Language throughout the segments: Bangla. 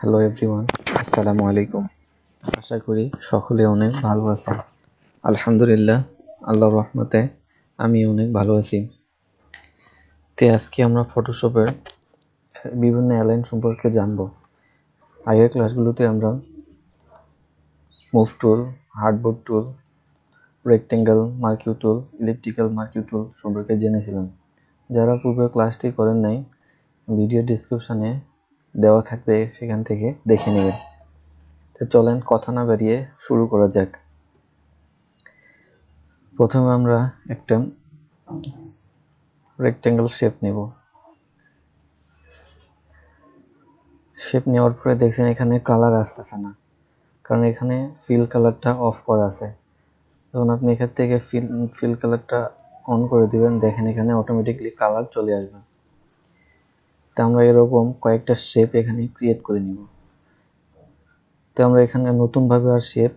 হ্যালো এভরিওয়ান, আসসালামু আলাইকুম। আশা করি সকলে অনেক ভালো আছেন। আলহামদুলিল্লাহ, আল্লাহর রহমতে আমি অনেক ভালো আছি। আজকে আমরা ফটোশপের বিভিন্ন অ্যালাইন সম্পর্কে জানব। আগের ক্লাসগুলোতে আমরা মুভ টুল, হার্ডবোর্ড টুল, রেক্টেঙ্গেল মার্কিউ টুল, ইলিপ্টিক্যাল মার্কিউ টুল সম্পর্কে জেনেছিলাম। যারা পূর্বে ক্লাসটি করেন নাই, ভিডিও ডিসক্রিপশনে দেওয়া থাকবে, সেখান থেকে দেখে নেবেন। চলেন কথা না বাড়িয়ে শুরু করা যাক। প্রথমে আমরা একটা রেক্টেঙ্গেল শেপ নেব। শেপ নেওয়ার পরে দেখছেন এখানে কালার আসতেছে না, কারণ এখানে ফিল কালারটা অফ করা আছে। যখন আপনি এখান থেকে ফিল কালারটা অন করে দিবেন, দেখেন এখানে অটোমেটিকলি কালার চলে আসবে। তো আমরা এরকম কয়েকটা শেপ এখানে ক্রিয়েট করে নিব। তো আমরা এখানে নতুনভাবে আর শেপ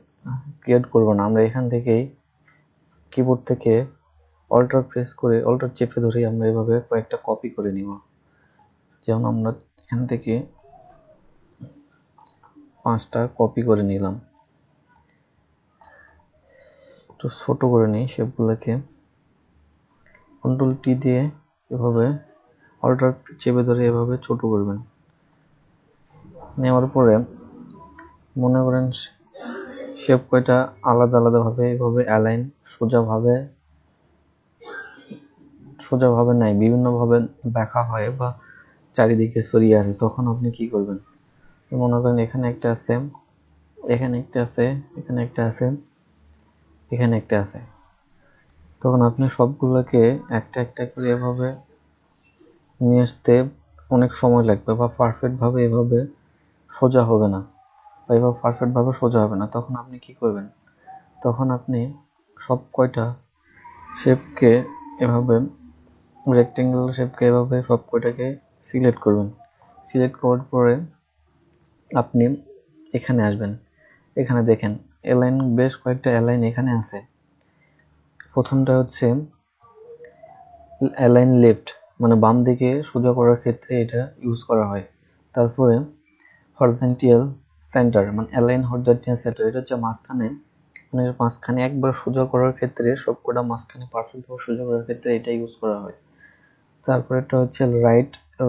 ক্রিয়েট করব না, আমরা এখান থেকেই কিবোর্ড থেকে অল্টার প্রেস করে অল্টার চেপে ধরে আমরা এভাবে কয়েকটা কপি করে নিব। যেমন আমরা এখান থেকে 5টা কপি করে নিলাম। একটু ছোট করে নিই শেপগুলোকে। কন্ট্রোল টি দিয়ে এভাবে অল্টার চেপে ধরে এভাবে ছোট করবেন। নেওয়ার পরে মনে করেন শেপ কয়টা আলাদা আলাদাভাবে এভাবে অ্যালাইন সোজাভাবে নাই, বিভিন্নভাবে ব্যাখা হয় বা চারিদিকে ছড়িয়ে আছে। তখন আপনি কি করবেন? মনে করেন এখানে একটা আছে, এখানে একটা আছে, এখানে একটা আছে, এখানে একটা আছে। তখন আপনি সবগুলোকে একটা একটা করে এভাবে নিয়ে আসতে অনেক সময় লাগবে, বা পারফেক্টভাবে এভাবে সোজা হবে না, বা এভাবে পারফেক্টভাবে সোজা হবে না। তখন আপনি কি করবেন? তখন আপনি সব কয়টা শেপকে এভাবে, রেক্টেঙ্গেল শেপকে এভাবে সব কয়টাকে সিলেক্ট করবেন। সিলেক্ট করার পরে আপনি এখানে আসবেন। এখানে দেখেন অ্যালাইন, বেশ কয়েকটা অ্যালাইন এখানে আছে। প্রথমটা হচ্ছে অ্যালাইন লেফট, মানে বাম দিকে সোজা করার ক্ষেত্রে এটা ইউজ করা হয়। তারপরে হরিজন্টাল সেন্টার, মানে অ্যালাইন হরিজন্টাল সেন্টার, এটা হচ্ছে মাঝখানে, মানে মাঝখানে একবার সোজা করার ক্ষেত্রে, সবকটা মাঝখানে পারফেক্টভাবে সোজা করার ক্ষেত্রে এটা ইউজ করা হয়। তারপরে এটা হচ্ছে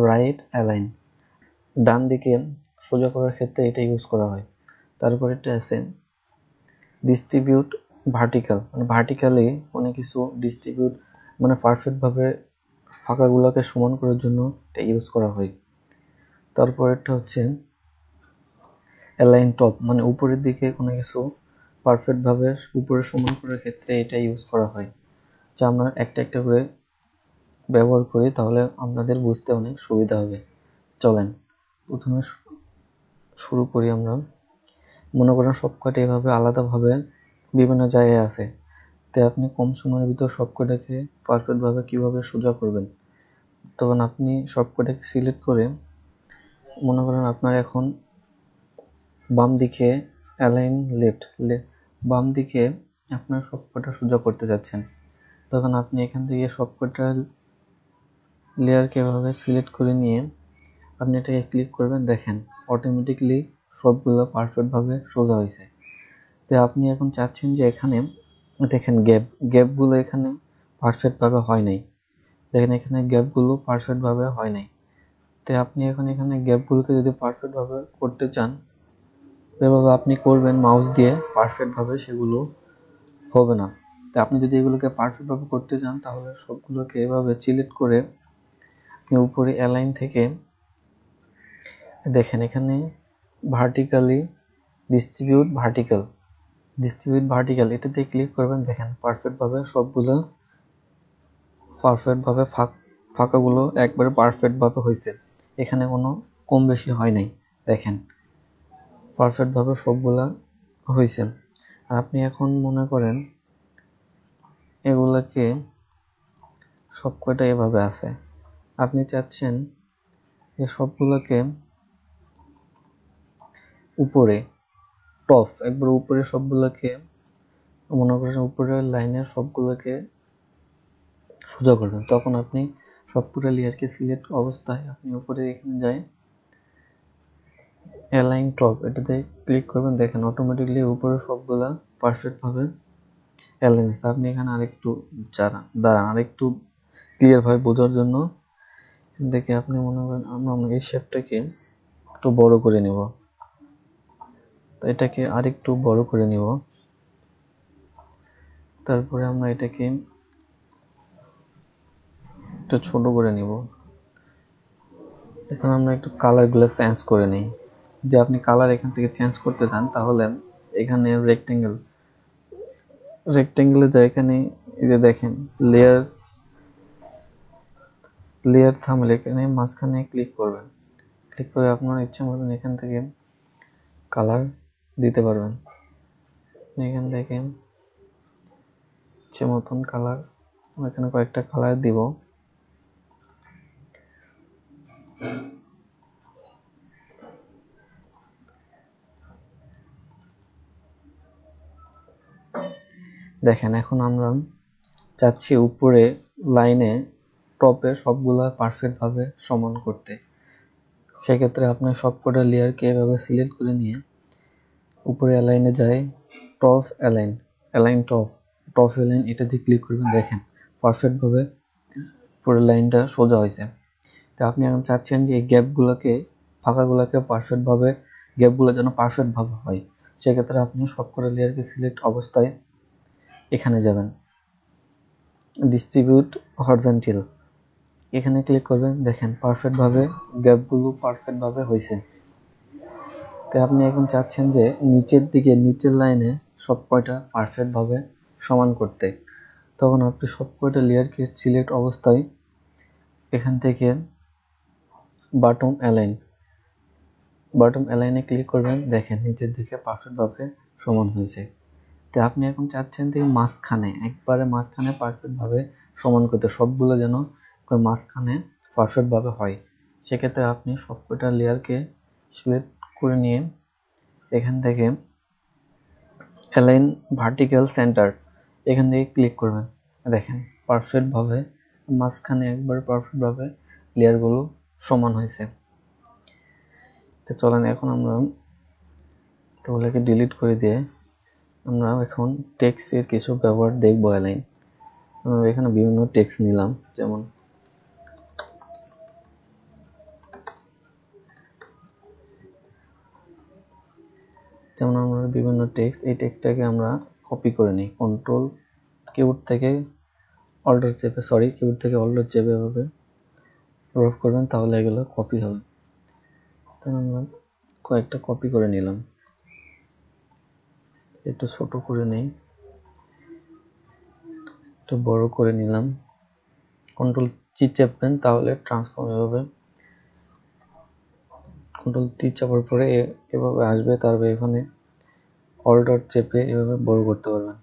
রাইট অ্যালাইন, ডান দিকে সোজা করার ক্ষেত্রে এটা ইউজ করা হয়। তারপরে এটা আছে ডিস্ট্রিবিউট ভার্টিক্যাল, মানে ভার্টিক্যালি কোনো কিছু ডিস্ট্রিবিউট, মানে পারফেক্টভাবে ফাঁকাগুলোকে সমান করার জন্য এটা ইউজ করা হয়। তারপরেরটা হচ্ছে অ্যালাইন টপ, মানে উপরের দিকে কোনো কিছু পারফেক্টভাবে উপরে সমান করার ক্ষেত্রে এটা ইউজ করা হয়। যা আমরা একটা একটা করে ব্যবহার করি, তাহলে আপনাদের বুঝতে অনেক সুবিধা হবে। চলেন প্রথমে শুরু করি। আমরা মনে করেন সবকটা এভাবে আলাদাভাবে বিভিন্ন জায়গায় আছে, তাই আপনি কম সময়ের ভিতর সবকটাকে পারফেক্টভাবে কিভাবে সোজা করবেন। তখন আপনি সবকটাকে সিলেক্ট করে, মনে করেন আপনার এখন বাম দিকে অ্যালাইন লেফট, বাম দিকে আপনার সবকটা সোজা করতে যাচ্ছেন। তখন আপনি এখান থেকে সবকটা লেয়ারকে এভাবে সিলেক্ট করে নিয়ে আপনি এটাকে ক্লিক করবেন। দেখেন অটোমেটিকলি সবগুলো পারফেক্টভাবে সোজা হয়েছে। তো আপনি এখন চাচ্ছেন যে এখানে দেখেন গ্যাপগুলো এখানে পারফেক্টভাবে হয় নাই। দেখেন এখানে গ্যাপগুলো পারফেক্টভাবে হয় নাই। তো আপনি এখন এখানে গ্যাপগুলোকে যদি পারফেক্টভাবে করতে চান, এভাবে আপনি করবেন মাউস দিয়ে, পারফেক্টভাবে সেগুলো হবে না। তো আপনি যদি এগুলোকে পারফেক্টভাবে করতে চান, তাহলে সবগুলোকে এভাবে সিলেক্ট করে আপনি উপরে অ্যালাইন থেকে দেখেন এখানে ভার্টিক্যালি ডিস্ট্রিবিউট ভার্টিক্যাল, এটাতে ক্লিক করবেন। দেখেন পারফেক্টভাবে সবগুলো পারফেক্টভাবে ফাঁকাগুলো একবারে পারফেক্টভাবে হয়েছে, এখানে কোনো কম বেশি হয় নাই। দেখেন পারফেক্টভাবে সবগুলা হয়েছে। আর আপনি এখন মনে করেন এগুলাকে সবকটা এভাবে আছে, আপনি চাচ্ছেন যে সবগুলোকে উপরে টপ, একবার উপরে সবগুলোকে, মনে করেন উপরের লাইনের সবগুলোকে সোজা করবেন। তখন আপনি সবগুলো লেয়ারকে সিলেক্ট অবস্থায় আপনি উপরে এখানে যাই অ্যালাইন টপ এটাতে ক্লিক করবেন, দেখেন অটোমেটিকলি উপরে সবগুলা পারফেক্ট ভাবে অ্যালাইন আছে। আপনি এখানে আরেকটু দাঁড়ান আরেকটু ক্লিয়ার ভাবে বোঝার জন্য দেখে আপনি মনে করেন আমরা এই শেপটাকে একটু বড় করে নেব, তো এটাকে আরেকটু বড় করে নিব। তারপরে আমরা এটাকে একটু ছোট করে নিব। এখন আমরা একটু কালারগুলো চেঞ্জ করে নিই। যে আপনি কালার এখান থেকে চেঞ্জ করতে চান তাহলে এখানে রেক্টেঙ্গেলে যা এখানে এই যে দেখেন লেয়ার থাম্বনেল এখানে মাঝখানে ক্লিক করবেন। ক্লিক করে আপনার ইচ্ছা মতন এখান থেকে কালার দিতে পারবেন। এখান থেকে ইচ্ছে মতন কালার, এখানে কয়েকটা কালার দিব। দেখেন এখন আমরা চাচ্ছি উপরে লাইনে টপে সবগুলা পারফেক্ট ভাবে সমান করতে। সেক্ষেত্রে আপনি সবকটা লেয়ারকে এভাবে সিলেক্ট করে নিয়ে উপরে অ্যালাইনে যায়, টপ অ্যালাইন টপ অ্যালাইন এটা দিয়ে ক্লিক করবেন। দেখেন পারফেক্ট ভাবে পুরো লাইনটা সোজা হয়েছে। তো আপনি এখন চাচ্ছেন যে এই ফাঁকাগুলোকে পারফেক্ট ভাবে গ্যাপগুলো যেন পারফেক্ট ভাবে হয়। সেক্ষেত্রে আপনি সবকটা লেয়ারকে সিলেক্ট অবস্থায় এখানে যাবেন, ডিস্ট্রিবিউট হরিজন্টাল এখানে ক্লিক করবেন। দেখেন পারফেক্ট ভাবে গ্যাপগুলো পারফেক্ট ভাবে হয়েছে। তো আপনি এখন চাচ্ছেন যে নিচের লাইনে সব কয়টা পারফেক্ট ভাবে সমান করতে। তখন আপনি সব কয়টা লেয়ারকে সিলেক্ট অবস্থায় এখান থেকে বটম অ্যালাইনে ক্লিক করবেন। দেখেন নিচের দিকে পারফেক্ট ভাবে সমান হয়েছে। তো আপনি এখন চাচ্ছেন যে একবারে মাঝখানে পারফেক্ট ভাবে সমান করতে, সবগুলো যেন মাঝখানে পারফেক্ট ভাবে হয়। সেক্ষেত্রে আপনি সবকটা লেয়ারকে সিলেক্ট করে নিয়ে এখান থেকে অ্যালাইন ভার্টিক্যাল সেন্টার এখান থেকে ক্লিক করবেন। দেখেন পারফেক্ট ভাবে মাঝখানে একবার পারফেক্ট ভাবে লেয়ারগুলো সমান হয়েছে। তো চলেন এখন আমরা এগুলোকে ডিলিট করে দিয়ে আমরা এখন টেক্সটের কিছু ব্যবহার দেখবো। অ্যালাইন আমরা এখানে বিভিন্ন টেক্সট নিলাম, যেমন আমরা বিভিন্ন টেক্সট, এই টেক্সটটাকে আমরা কপি করে নিই। কিবোর্ড থেকে অল্টার চেপে এভাবে ড্রপ করবেন, তাহলে এগুলো কপি হবে। তাহলে আমরা কয়েকটা কপি করে নিলাম, একটু ছোট করে নিই, একটু বড় করে নিলাম। কন্ট্রোল টি চাপবেন তাহলে ট্রান্সফর্ম এভাবে, কন্ট্রোল টি চাপার পরে এভাবে আসবে। তারপরে এখানে অল্টার চেপে এভাবে বড় করতে পারবেন।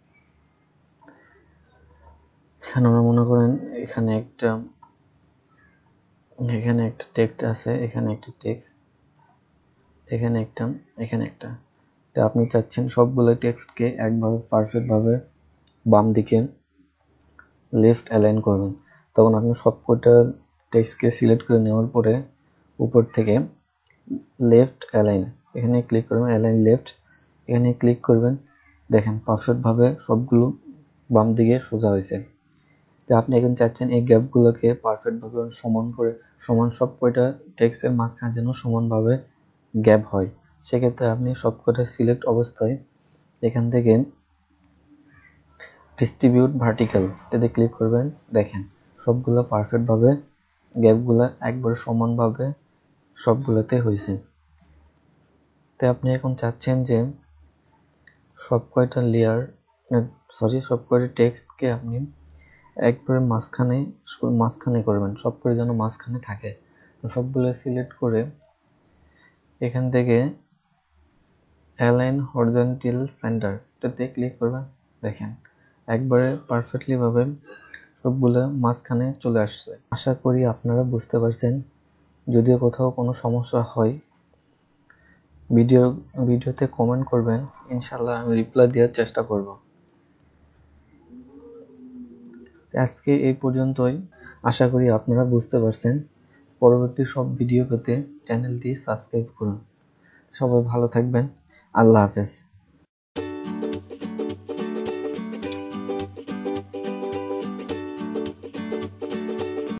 এখানে আমরা মনে করেন এখানে একটা টেক্সট আছে, এখানে একটা টেক্সট, এখানে একটা। তো আপনি চাচ্ছেন সবগুলো টেক্সটকে একভাবে পারফেক্ট ভাবে বাম দিকে লেফট অ্যালাইন করবেন। তখন আপনি সবকটা টেক্সটকে সিলেক্ট করে নেওয়ার পরে উপর থেকে লেফট অ্যালাইন এখানে ক্লিক করবেন, অ্যালাইন লেফট এখানে ক্লিক করবেন। দেখেন পারফেক্ট ভাবে সবগুলো বাম দিকে সোজা হয়েছে। তো আপনি এখন চাচ্ছেন এই গ্যাপগুলোকে পারফেক্ট ভাবে সমান সব কয়টা টেক্সটের মাঝখানে যেন সমানভাবে গ্যাপ হয়। সেক্ষেত্রে আপনি সবকটা সিলেক্ট অবস্থায় এখান থেকে ডিস্ট্রিবিউট ভার্টিক্যাল এটাতে ক্লিক করবেন। দেখেন সবগুলো পারফেক্ট ভাবে গ্যাপগুলো একবার সমানভাবে সবগুলোতে হয়েছে। তো আপনি এখন চাচ্ছেন যে সব কয়টা টেক্সটকে আপনি একবারে মাঝখানে করবেন, সবগুলো যেন মাঝখানে থাকে। সবগুলো সিলেক্ট করে এখান থেকে অ্যালাইন হরিজন্টাল সেন্টার এটাতে ক্লিক করবেন। দেখেন একবারে পারফেক্টলি ভাবে সবগুলো মাঝখানে চলে আসছে। আশা করি আপনারা বুঝতে পারছেন। যদিও কোথাও কোনো সমস্যা হয় ভিডিওতে কমেন্ট করবেন, ইনশাআল্লাহ আমি রিপ্লাই দেওয়ার চেষ্টা করব। আজকে এই পর্যন্তই। আশা করি আপনারা বুঝতে পারছেন। পরবর্তী সব ভিডিও পেতে চ্যানেলটি সাবস্ক্রাইব করুন। সবাই ভালো থাকবেন। আল্লাহ হাফেজ।